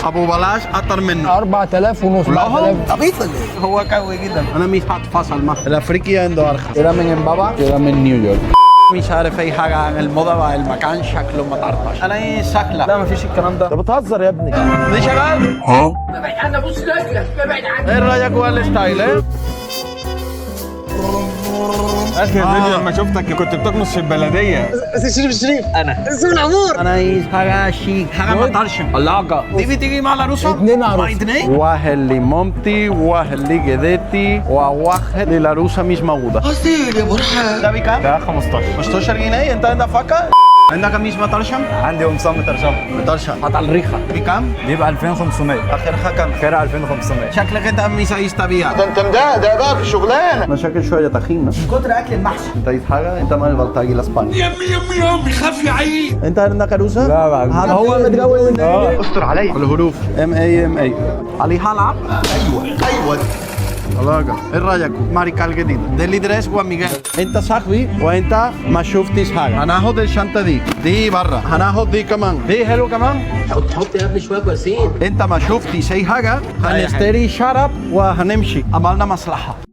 ابو بلاش اكتر منه 4000 ونص. عبيط ولا ايه؟ هو قوي جدا. انا مش هتفصل معه. الافريقي عنده ارخص. كده من امبابة، كده من نيويورك. مش عارف اي حاجه عن الموضه بقى، المكان شكله ما تعرفش. انا ايه شكله؟ لا مفيش الكلام ده. انت بتهزر يا ابني. دي شغال؟ ها؟ ابعد عنا، بص رجلك ابعد عنا. ايه رايك هو الستايل ايه؟ اخر فيديو لما شفتك كنت بتكنس في البلديه. شريف انا اسم العمور. انا عايز حاجه شيك، حاجه ما طرشم. الله دي بتيجي مع العروسه؟ اتنين عروسة. اتنين؟ واحد لمامتي وواحد لجدتي وواحد للعروسه مش موجوده. ده بكام؟ ده 15. 15 جنيه. انت عندك فكه؟ عندك قميص ما طرشم؟ عندي قمصان مترشم. مطرشم. هات على الريخة. بكام؟ دي ب 2500. اخرها كام؟ خيرها 2500. شكلك انت مش عايز تبيع. انت ده بقى في الشغلانه. مشاكل شويه تخينه. كتر اكل المحشي. انت عايز حاجه؟ انت مال بلطجي لاسبانيا. يمي خاف يعيد. انت عندك عروسه؟ لا بقى. هل هو متجوز من استر عليا. الحروف MAMA عليها العب؟ ايوه الله. ايه رايك؟ ماركه الجديده ديلي دريس وميغال. انت صاحبي وانت ما شفتش حاجه. هناخد الشنطه دي بره. هناخد دي كمان. دي حلو كمان. حط يا ابني شويه كويسين. انت ما شفتش اي حاجه. هنشتري شراب وهنمشي. عملنا مصلحه.